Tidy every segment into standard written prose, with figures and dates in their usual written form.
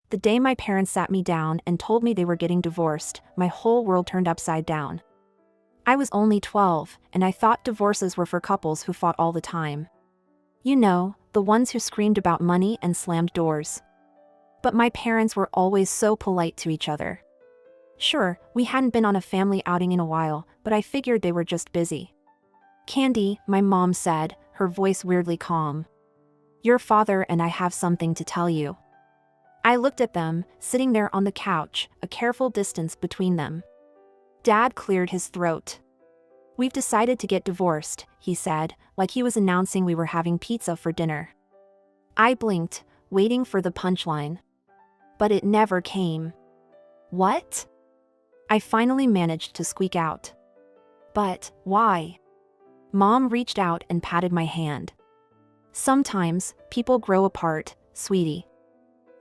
The day my parents sat me down and told me they were getting divorced, my whole world turned upside down. I was only 12, and I thought divorces were for couples who fought all the time. You know, the ones who screamed about money and slammed doors. But my parents were always so polite to each other. Sure, we hadn't been on a family outing in a while, but I figured they were just busy. "Candy," my mom said, her voice weirdly calm. "Your father and I have something to tell you." I looked at them, sitting there on the couch, a careful distance between them. Dad cleared his throat. "We've decided to get divorced," he said, like he was announcing we were having pizza for dinner. I blinked, waiting for the punchline. But it never came. "What?" I finally managed to squeak out. "But why?" Mom reached out and patted my hand. "Sometimes, people grow apart, sweetie.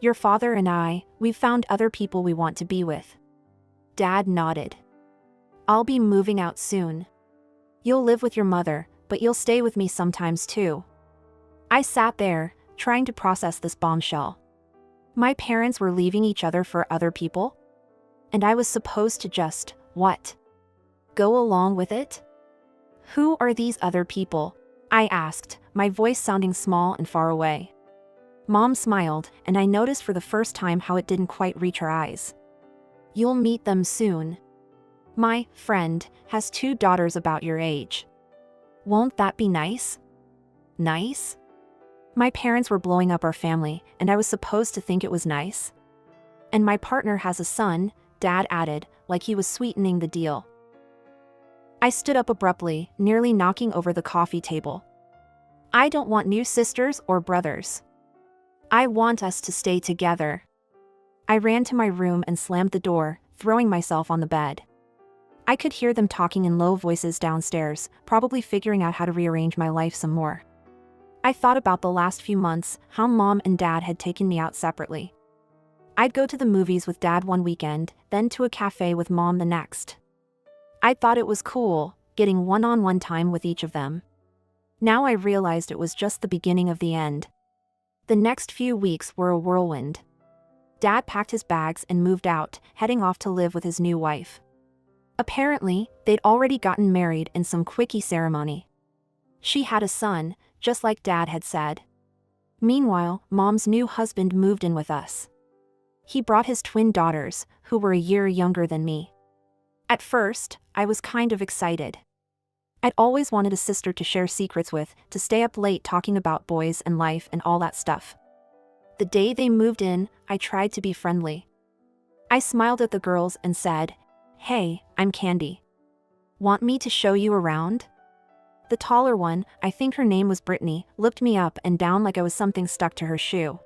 Your father and we've found other people we want to be with." Dad nodded. "I'll be moving out soon. You'll live with your mother, but you'll stay with me sometimes too." I sat there, trying to process this bombshell. My parents were leaving each other for other people? And I was supposed to just, what? Go along with it? "Who are these other people?" I asked, my voice sounding small and far away. Mom smiled, and I noticed for the first time how it didn't quite reach her eyes. "You'll meet them soon. My friend has 2 daughters about your age. Won't that be nice?" Nice? My parents were blowing up our family, and I was supposed to think it was nice? "And my partner has a son," Dad added, like he was sweetening the deal. I stood up abruptly, nearly knocking over the coffee table. "I don't want new sisters or brothers. I want us to stay together." I ran to my room and slammed the door, throwing myself on the bed. I could hear them talking in low voices downstairs, probably figuring out how to rearrange my life some more. I thought about the last few months, how Mom and Dad had taken me out separately. I'd go to the movies with Dad one weekend, then to a cafe with Mom the next. I thought it was cool, getting one-on-one time with each of them. Now I realized it was just the beginning of the end. The next few weeks were a whirlwind. Dad packed his bags and moved out, heading off to live with his new wife. Apparently, they'd already gotten married in some quickie ceremony. She had a son, just like Dad had said. Meanwhile, Mom's new husband moved in with us. He brought his twin daughters, who were a year younger than me. At first, I was kind of excited. I'd always wanted a sister to share secrets with, to stay up late talking about boys and life and all that stuff. The day they moved in, I tried to be friendly. I smiled at the girls and said, "Hey, I'm Candy. Want me to show you around?" The taller one, I think her name was Brittany, looked me up and down like I was something stuck to her shoe.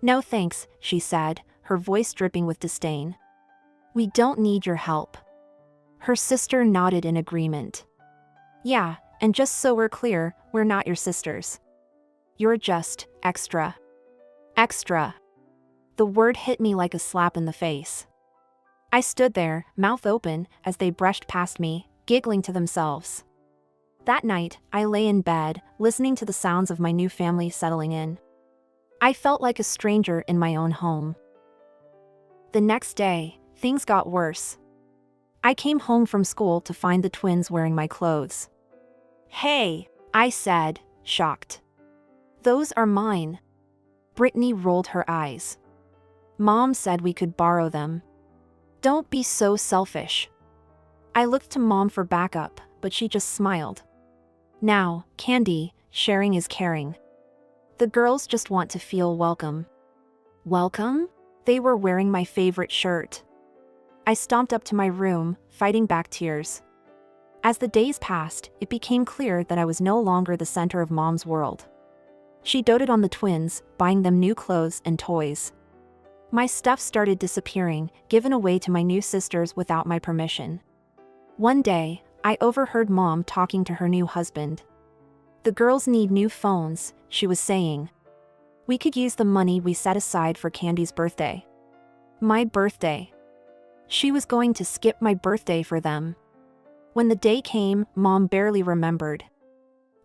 "No thanks," she said, her voice dripping with disdain. "We don't need your help." Her sister nodded in agreement. "Yeah, and just so we're clear, we're not your sisters. You're just extra." Extra. The word hit me like a slap in the face. I stood there, mouth open, as they brushed past me, giggling to themselves. That night, I lay in bed, listening to the sounds of my new family settling in. I felt like a stranger in my own home. The next day, things got worse. I came home from school to find the twins wearing my clothes. "Hey," I said, shocked. "Those are mine." Brittany rolled her eyes. "Mom said we could borrow them." "Don't be so selfish." I looked to Mom for backup, but she just smiled. "Now, Candy, sharing is caring. The girls just want to feel welcome." Welcome? They were wearing my favorite shirt. I stomped up to my room, fighting back tears. As the days passed, it became clear that I was no longer the center of Mom's world. She doted on the twins, buying them new clothes and toys. My stuff started disappearing, given away to my new sisters without my permission. One day, I overheard Mom talking to her new husband. "The girls need new phones," she was saying. "We could use the money we set aside for Candy's birthday." My birthday. She was going to skip my birthday for them. When the day came, Mom barely remembered.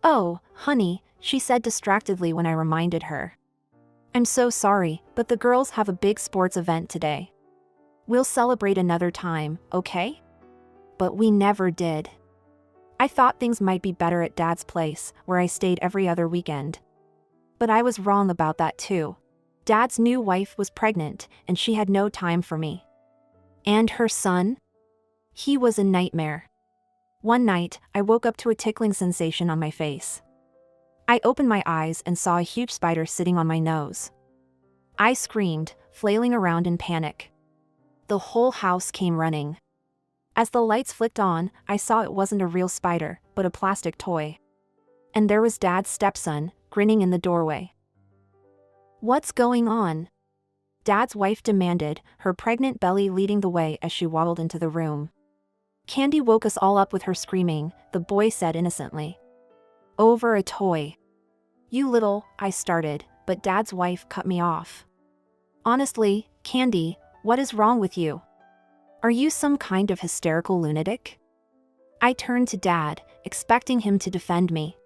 "Oh, honey," she said distractedly when I reminded her. I'm so sorry, but the girls have a big sports event today. We'll celebrate another time, okay? But we never did. I thought things might be better at Dad's place, where I stayed every other weekend. But I was wrong about that too. Dad's new wife was pregnant, and she had no time for me. And her son? He was a nightmare. One night, I woke up to a tickling sensation on my face. I opened my eyes and saw a huge spider sitting on my nose. I screamed, flailing around in panic. The whole house came running. As the lights flicked on, I saw it wasn't a real spider, but a plastic toy. And there was Dad's stepson, grinning in the doorway. What's going on? Dad's wife demanded, her pregnant belly leading the way as she waddled into the room. Candy woke us all up with her screaming, the boy said innocently. Over a toy. You little, I started, but Dad's wife cut me off. Honestly, Candy, what is wrong with you? Are you some kind of hysterical lunatic? I turned to Dad, expecting him to defend me.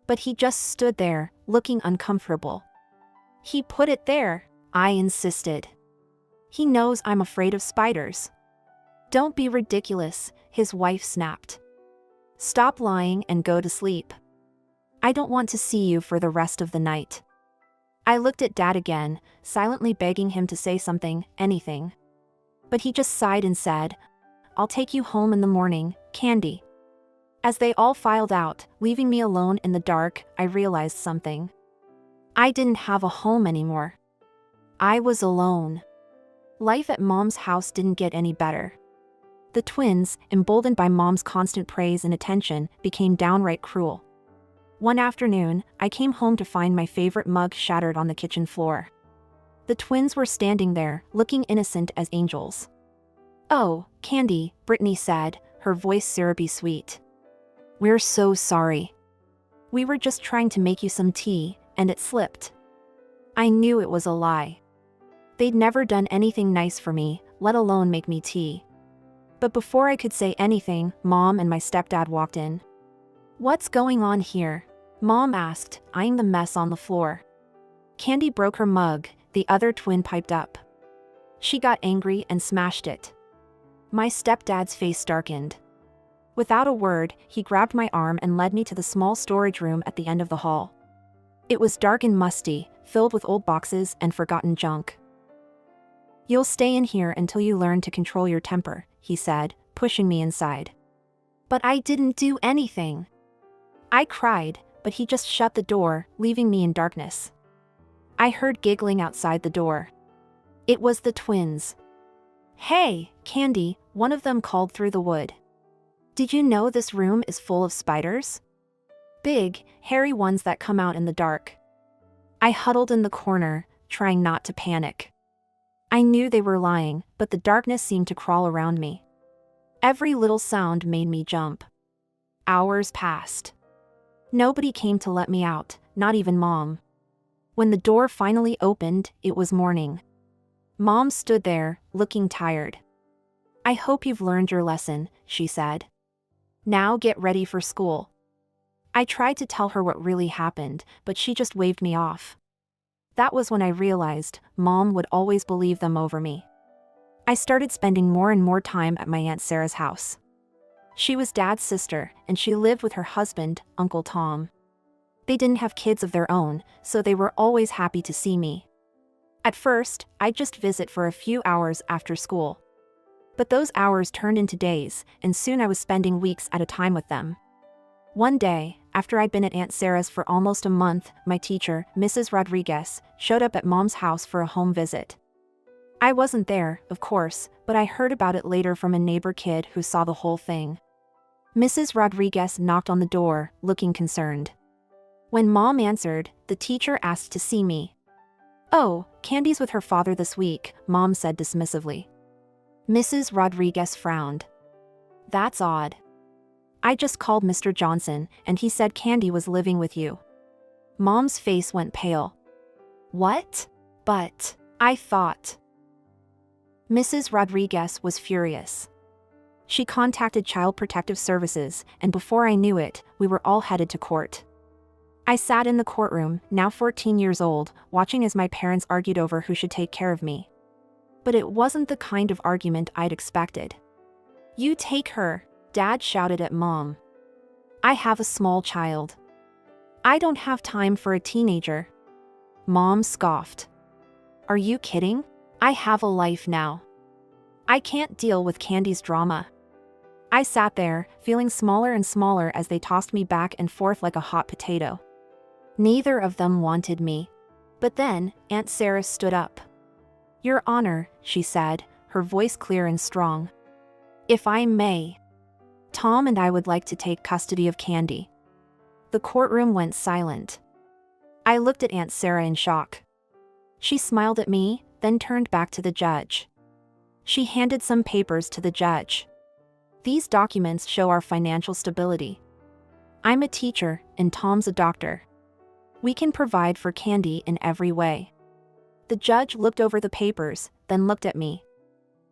But he just stood there, looking uncomfortable. He put it there, I insisted. He knows I'm afraid of spiders. Don't be ridiculous, his wife snapped. Stop lying and go to sleep. I don't want to see you for the rest of the night. I looked at Dad again, silently begging him to say something, anything. But he just sighed and said, I'll take you home in the morning, Candy. As they all filed out, leaving me alone in the dark, I realized something. I didn't have a home anymore. I was alone. Life at Mom's house didn't get any better. The twins, emboldened by Mom's constant praise and attention, became downright cruel. One afternoon, I came home to find my favorite mug shattered on the kitchen floor. The twins were standing there, looking innocent as angels. Oh, Candy, Brittany said, her voice syrupy sweet. We're so sorry. We were just trying to make you some tea, and it slipped. I knew it was a lie. They'd never done anything nice for me, let alone make me tea. But before I could say anything, Mom and my stepdad walked in. What's going on here? Mom asked, eyeing the mess on the floor. Candy broke her mug, the other twin piped up. She got angry and smashed it. My stepdad's face darkened. Without a word, he grabbed my arm and led me to the small storage room at the end of the hall. It was dark and musty, filled with old boxes and forgotten junk. You'll stay in here until you learn to control your temper, he said, pushing me inside. But I didn't do anything. I cried, but he just shut the door, leaving me in darkness. I heard giggling outside the door. It was the twins. Hey, Candy, one of them called through the wood. Did you know this room is full of spiders? Big, hairy ones that come out in the dark. I huddled in the corner, trying not to panic. I knew they were lying, but the darkness seemed to crawl around me. Every little sound made me jump. Hours passed. Nobody came to let me out, not even Mom. When the door finally opened, it was morning. Mom stood there, looking tired. I hope you've learned your lesson, she said. Now get ready for school. I tried to tell her what really happened, but she just waved me off. That was when I realized Mom would always believe them over me. I started spending more and more time at my Aunt Sarah's house. She was Dad's sister, and she lived with her husband, Uncle Tom. They didn't have kids of their own, so they were always happy to see me. At first, I'd just visit for a few hours after school. But those hours turned into days, and soon I was spending weeks at a time with them. One day, after I'd been at Aunt Sarah's for almost a month, my teacher, Mrs. Rodriguez, showed up at Mom's house for a home visit. I wasn't there, of course, but I heard about it later from a neighbor kid who saw the whole thing. Mrs. Rodriguez knocked on the door, looking concerned. When Mom answered, the teacher asked to see me. Oh, Candy's with her father this week, Mom said dismissively. Mrs. Rodriguez frowned. That's odd. I just called Mr. Johnson, and he said Candy was living with you. Mom's face went pale. What? But, I thought. Mrs. Rodriguez was furious. She contacted Child Protective Services, and before I knew it, we were all headed to court. I sat in the courtroom, now 14 years old, watching as my parents argued over who should take care of me. But it wasn't the kind of argument I'd expected. "You take her," Dad shouted at Mom. "I have a small child. I don't have time for a teenager." Mom scoffed. "Are you kidding? I have a life now. I can't deal with Candy's drama." I sat there, feeling smaller and smaller as they tossed me back and forth like a hot potato. Neither of them wanted me. But then, Aunt Sarah stood up. "Your Honor," she said, her voice clear and strong. "If I may, Tom and I would like to take custody of Candy." The courtroom went silent. I looked at Aunt Sarah in shock. She smiled at me, then turned back to the judge. She handed some papers to the judge. "These documents show our financial stability. I'm a teacher, and Tom's a doctor. We can provide for Candy in every way." The judge looked over the papers, then looked at me.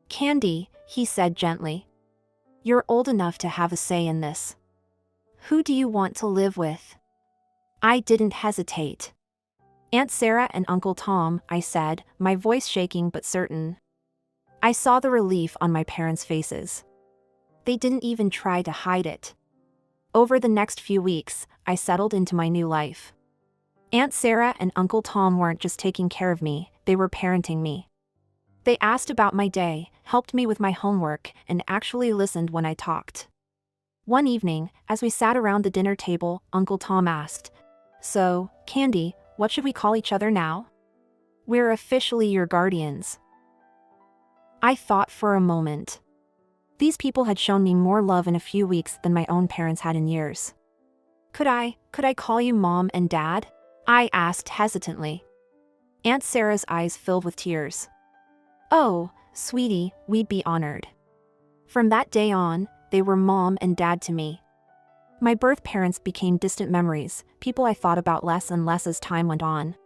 "Candy," he said gently, "you're old enough to have a say in this. Who do you want to live with?" I didn't hesitate. "Aunt Sarah and Uncle Tom," I said, my voice shaking but certain. I saw the relief on my parents' faces. They didn't even try to hide it. Over the next few weeks, I settled into my new life. Aunt Sarah and Uncle Tom weren't just taking care of me, they were parenting me. They asked about my day, helped me with my homework, and actually listened when I talked. One evening, as we sat around the dinner table, Uncle Tom asked, "So, Candy, what should we call each other now?" "We're officially your guardians." I thought for a moment. These people had shown me more love in a few weeks than my own parents had in years. Could I call you Mom and Dad?" I asked hesitantly. Aunt Sarah's eyes filled with tears. "Oh, sweetie, we'd be honored." From that day on, they were Mom and Dad to me. My birth parents became distant memories, people I thought about less and less as time went on.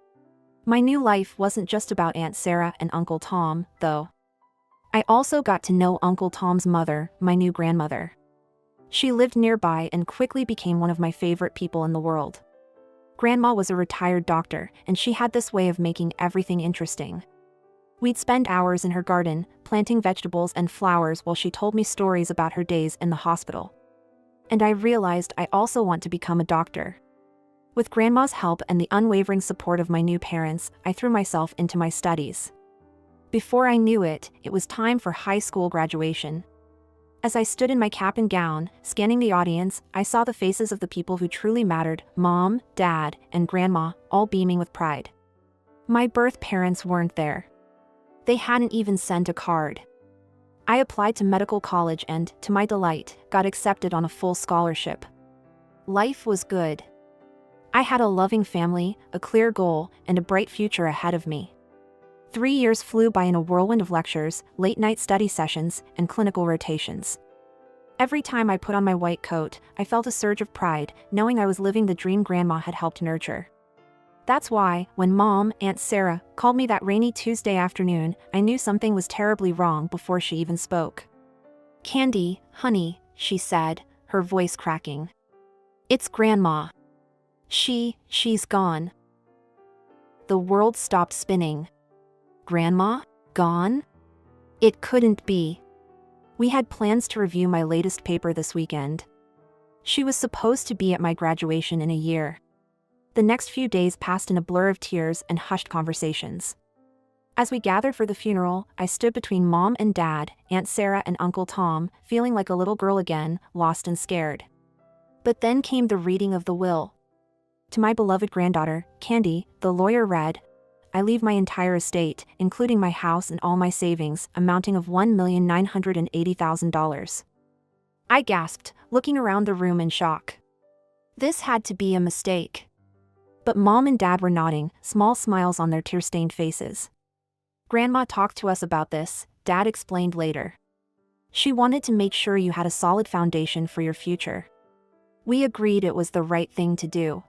My new life wasn't just about Aunt Sarah and Uncle Tom, though. I also got to know Uncle Tom's mother, my new grandmother. She lived nearby and quickly became one of my favorite people in the world. Grandma was a retired doctor, and she had this way of making everything interesting. We'd spend hours in her garden, planting vegetables and flowers while she told me stories about her days in the hospital. And I realized I also want to become a doctor. With Grandma's help and the unwavering support of my new parents, I threw myself into my studies. Before I knew it, it was time for high school graduation. As I stood in my cap and gown, scanning the audience, I saw the faces of the people who truly mattered, Mom, Dad, and Grandma, all beaming with pride. My birth parents weren't there. They hadn't even sent a card. I applied to medical college and, to my delight, got accepted on a full scholarship. Life was good. I had a loving family, a clear goal, and a bright future ahead of me. 3 years flew by in a whirlwind of lectures, late-night study sessions, and clinical rotations. Every time I put on my white coat, I felt a surge of pride, knowing I was living the dream Grandma had helped nurture. That's why, when Mom, Aunt Sarah, called me that rainy Tuesday afternoon, I knew something was terribly wrong before she even spoke. "Candy, honey," she said, her voice cracking. "It's Grandma. She's gone." The world stopped spinning. Grandma? Gone? It couldn't be. We had plans to review my latest paper this weekend. She was supposed to be at my graduation in a year. The next few days passed in a blur of tears and hushed conversations. As we gathered for the funeral, I stood between Mom and Dad, Aunt Sarah and Uncle Tom, feeling like a little girl again, lost and scared. But then came the reading of the will. To my beloved granddaughter, Candy, the lawyer read, "I leave my entire estate, including my house and all my savings, amounting of $1,980,000. I gasped, looking around the room in shock. This had to be a mistake. But Mom and Dad were nodding, small smiles on their tear-stained faces. "Grandma talked to us about this," Dad explained later. "She wanted to make sure you had a solid foundation for your future. We agreed it was the right thing to do."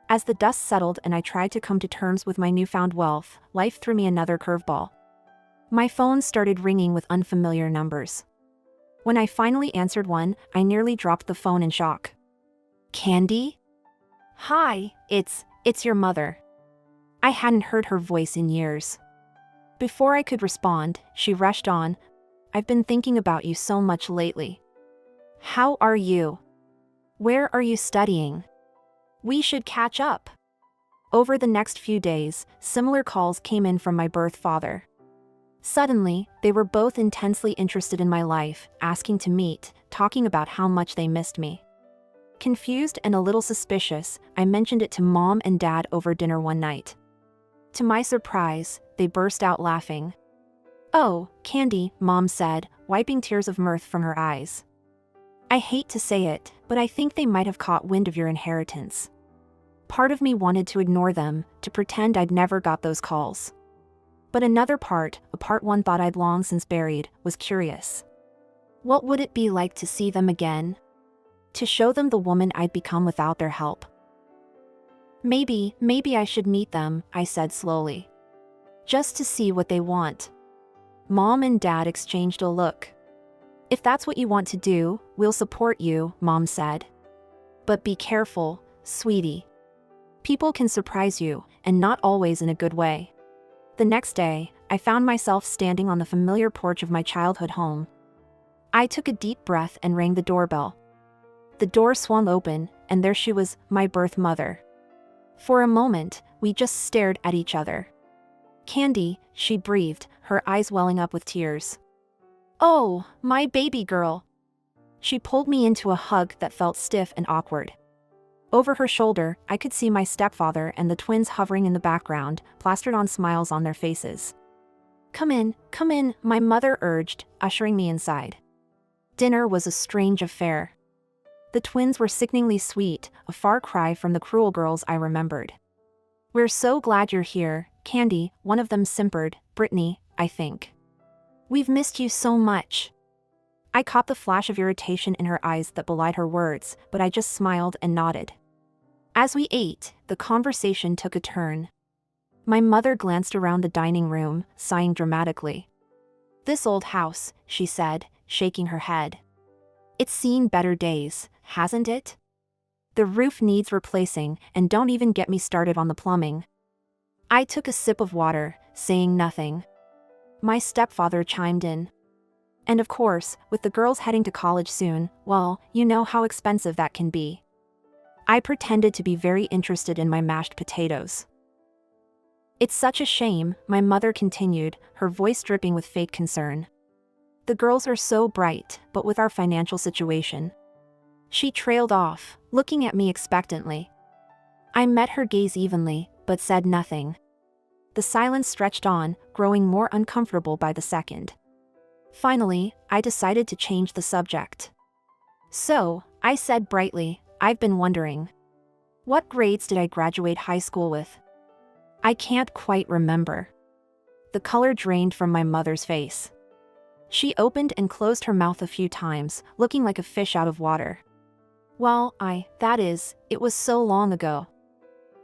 As the dust settled and I tried to come to terms with my newfound wealth, life threw me another curveball. My phone started ringing with unfamiliar numbers. When I finally answered one, I nearly dropped the phone in shock. "Candy?" Hi, it's your mother. I hadn't heard her voice in years. Before I could respond, she rushed on. I've been thinking about you so much lately. How are you? Where are you studying? We should catch up. Over the next few days, similar calls came in from my birth father. Suddenly, they were both intensely interested in my life, asking to meet, talking about how much they missed me. Confused and a little suspicious, I mentioned it to Mom and Dad over dinner one night. To my surprise, they burst out laughing. "Oh, Candy," Mom said, wiping tears of mirth from her eyes. "I hate to say it, but I think they might have caught wind of your inheritance." Part of me wanted to ignore them, to pretend I'd never got those calls. But another part, a part one thought I'd long since buried, was curious. What would it be like to see them again? To show them the woman I'd become without their help? Maybe I should meet them, I said slowly. Just to see what they want. Mom and Dad exchanged a look. "If that's what you want to do, we'll support you," Mom said. "But be careful, sweetie. People can surprise you, and not always in a good way." The next day, I found myself standing on the familiar porch of my childhood home. I took a deep breath and rang the doorbell. The door swung open, and there she was, my birth mother. For a moment, we just stared at each other. "Candy," she breathed, her eyes welling up with tears. "Oh, my baby girl." She pulled me into a hug that felt stiff and awkward. Over her shoulder, I could see my stepfather and the twins hovering in the background, plastered on smiles on their faces. Come in," my mother urged, ushering me inside. Dinner was a strange affair. The twins were sickeningly sweet, a far cry from the cruel girls I remembered. "We're so glad you're here, Candy," one of them simpered, Brittany, I think. "We've missed you so much." I caught the flash of irritation in her eyes that belied her words, but I just smiled and nodded. As we ate, the conversation took a turn. My mother glanced around the dining room, sighing dramatically. "This old house," she said, shaking her head. "It's seen better days, hasn't it? The roof needs replacing, and don't even get me started on the plumbing." I took a sip of water, saying nothing. My stepfather chimed in. "And of course, with the girls heading to college soon, well, you know how expensive that can be." I pretended to be very interested in my mashed potatoes. "It's such a shame," my mother continued, her voice dripping with fake concern. "The girls are so bright, but with our financial situation." She trailed off, looking at me expectantly. I met her gaze evenly, but said nothing. The silence stretched on, growing more uncomfortable by the second. Finally, I decided to change the subject. "So," I said brightly, "I've been wondering. What grades did I graduate high school with?" "I can't quite remember." The color drained from my mother's face. She opened and closed her mouth a few times, looking like a fish out of water. "Well, it was so long ago."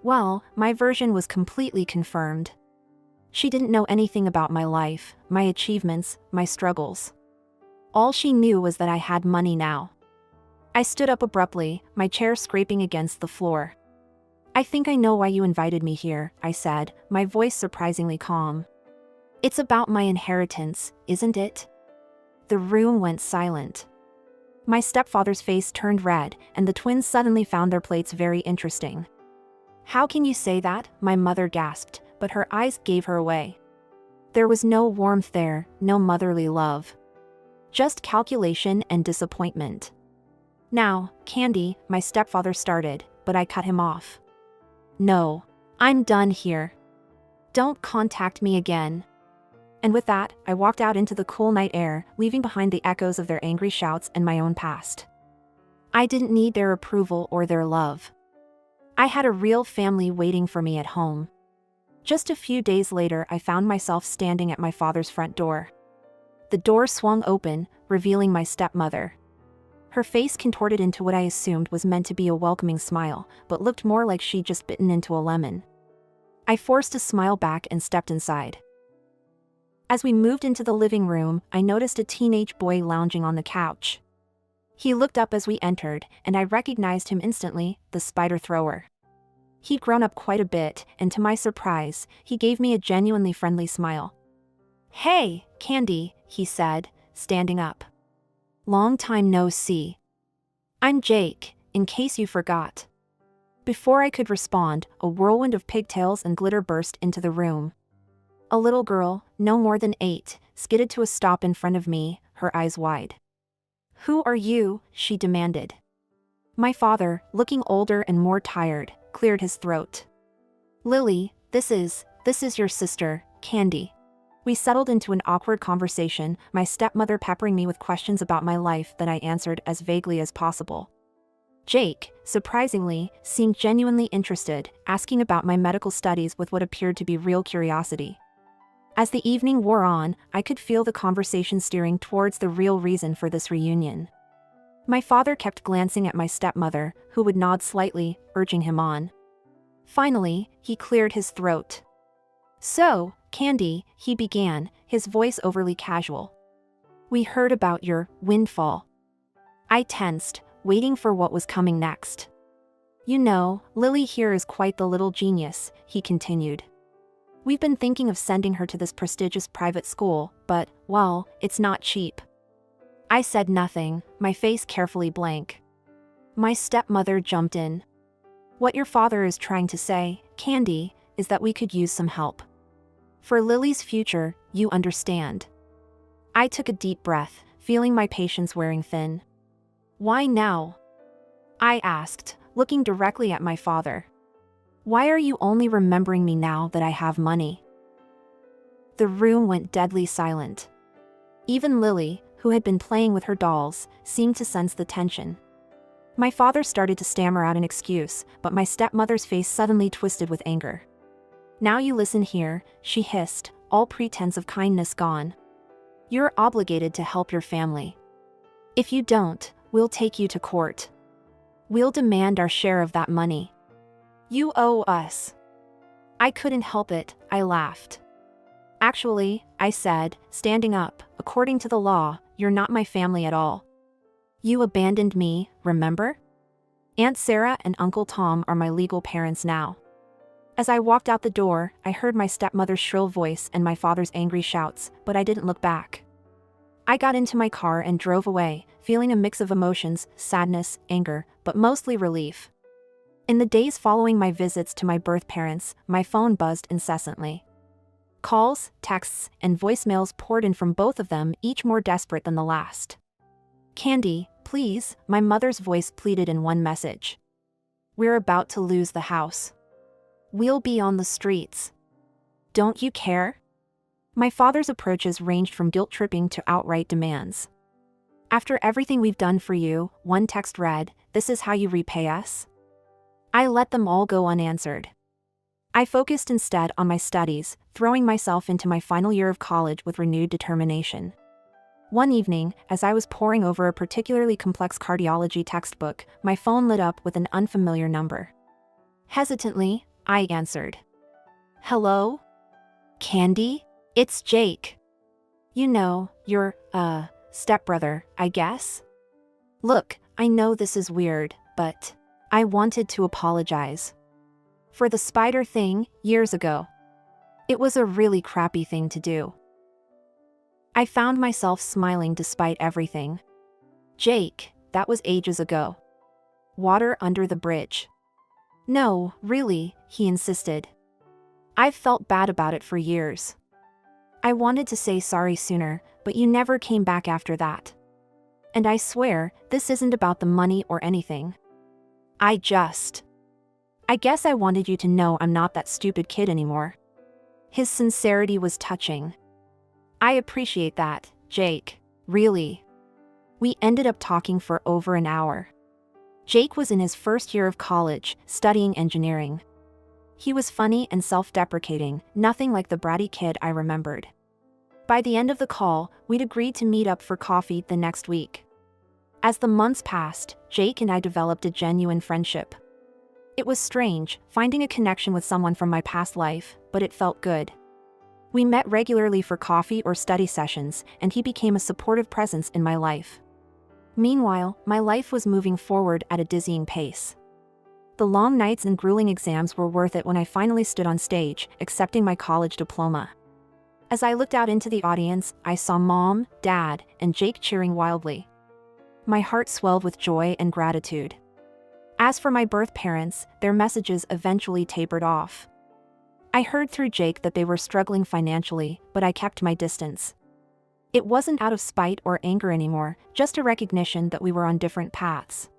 Well, my version was completely confirmed. She didn't know anything about my life, my achievements, my struggles. All she knew was that I had money now. I stood up abruptly, my chair scraping against the floor. "I think I know why you invited me here," I said, my voice surprisingly calm. "It's about my inheritance, isn't it?" The room went silent. My stepfather's face turned red, and the twins suddenly found their plates very interesting. "How can you say that?" my mother gasped, but her eyes gave her away. There was no warmth there, no motherly love. Just calculation and disappointment. "Now, Candy," my stepfather started, but I cut him off. "No. I'm done here. Don't contact me again." And with that, I walked out into the cool night air, leaving behind the echoes of their angry shouts and my own past. I didn't need their approval or their love. I had a real family waiting for me at home. Just a few days later, I found myself standing at my father's front door. The door swung open, revealing my stepmother. Her face contorted into what I assumed was meant to be a welcoming smile, but looked more like she'd just bitten into a lemon. I forced a smile back and stepped inside. As we moved into the living room, I noticed a teenage boy lounging on the couch. He looked up as we entered, and I recognized him instantly, the spider thrower. He'd grown up quite a bit, and to my surprise, he gave me a genuinely friendly smile. "Hey, Candy," he said, standing up. "Long time no see. I'm Jake, in case you forgot." Before I could respond, a whirlwind of pigtails and glitter burst into the room. A little girl, no more than 8, skidded to a stop in front of me, her eyes wide. "Who are you?" she demanded. My father, looking older and more tired, cleared his throat. "Lily, this is your sister, Candy." We settled into an awkward conversation, my stepmother peppering me with questions about my life that I answered as vaguely as possible. Jake, surprisingly, seemed genuinely interested, asking about my medical studies with what appeared to be real curiosity. As the evening wore on, I could feel the conversation steering towards the real reason for this reunion. My father kept glancing at my stepmother, who would nod slightly, urging him on. Finally, he cleared his throat. "So, Candy," he began, his voice overly casual. "We heard about your windfall." I tensed, waiting for what was coming next. "You know, Lily here is quite the little genius," he continued. "We've been thinking of sending her to this prestigious private school, but, well, it's not cheap." I said nothing, my face carefully blank. My stepmother jumped in. "What your father is trying to say, Candy, is that we could use some help. For Lily's future, you understand." I took a deep breath, feeling my patience wearing thin. "Why now?" I asked, looking directly at my father. "Why are you only remembering me now that I have money?" The room went deadly silent. Even Lily, who had been playing with her dolls, seemed to sense the tension. My father started to stammer out an excuse, but my stepmother's face suddenly twisted with anger. "Now you listen here," she hissed, all pretense of kindness gone. "You're obligated to help your family. If you don't, we'll take you to court. We'll demand our share of that money. You owe us." I couldn't help it, I laughed. "Actually," I said, standing up, "according to the law, you're not my family at all. You abandoned me, remember? Aunt Sarah and Uncle Tom are my legal parents now." As I walked out the door, I heard my stepmother's shrill voice and my father's angry shouts, but I didn't look back. I got into my car and drove away, feeling a mix of emotions, sadness, anger, but mostly relief. In the days following my visits to my birth parents, my phone buzzed incessantly. Calls, texts, and voicemails poured in from both of them, each more desperate than the last. "Candy, please," my mother's voice pleaded in one message. "We're about to lose the house. We'll be on the streets. Don't you care?" My father's approaches ranged from guilt-tripping to outright demands. "After everything we've done for you," one text read, "this is how you repay us?" I let them all go unanswered. I focused instead on my studies, throwing myself into my final year of college with renewed determination. One evening, as I was poring over a particularly complex cardiology textbook, my phone lit up with an unfamiliar number. Hesitantly, I answered. "Hello? Candy? It's Jake. You know, your, stepbrother, I guess? Look, I know this is weird, but I wanted to apologize. For the spider thing, years ago. It was a really crappy thing to do." I found myself smiling despite everything. "Jake, that was ages ago. Water under the bridge." "No, really," he insisted. "I've felt bad about it for years. I wanted to say sorry sooner, but you never came back after that. And I swear, this isn't about the money or anything. I guess I wanted you to know I'm not that stupid kid anymore." His sincerity was touching. "I appreciate that, Jake, really." We ended up talking for over an hour. Jake was in his first year of college, studying engineering. He was funny and self-deprecating, nothing like the bratty kid I remembered. By the end of the call, we'd agreed to meet up for coffee the next week. As the months passed, Jake and I developed a genuine friendship. It was strange, finding a connection with someone from my past life, but it felt good. We met regularly for coffee or study sessions, and he became a supportive presence in my life. Meanwhile, my life was moving forward at a dizzying pace. The long nights and grueling exams were worth it when I finally stood on stage, accepting my college diploma. As I looked out into the audience, I saw Mom, Dad, and Jake cheering wildly. My heart swelled with joy and gratitude. As for my birth parents, their messages eventually tapered off. I heard through Jake that they were struggling financially, but I kept my distance. It wasn't out of spite or anger anymore, just a recognition that we were on different paths.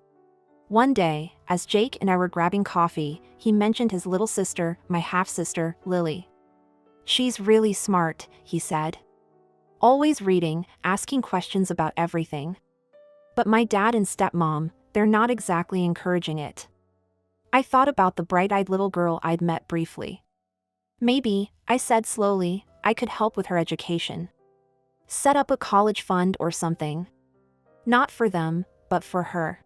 One day, as Jake and I were grabbing coffee, he mentioned his little sister, my half-sister, Lily. "She's really smart," he said. "Always reading, asking questions about everything. But my dad and stepmom, they're not exactly encouraging it." I thought about the bright-eyed little girl I'd met briefly. "Maybe," I said slowly, "I could help with her education. Set up a college fund or something. Not for them, but for her."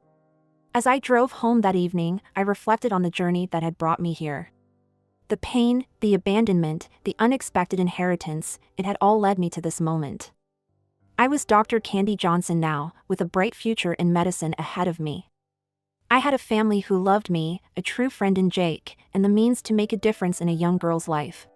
As I drove home that evening, I reflected on the journey that had brought me here. The pain, the abandonment, the unexpected inheritance, it had all led me to this moment. I was Dr. Candy Johnson now, with a bright future in medicine ahead of me. I had a family who loved me, a true friend in Jake, and the means to make a difference in a young girl's life.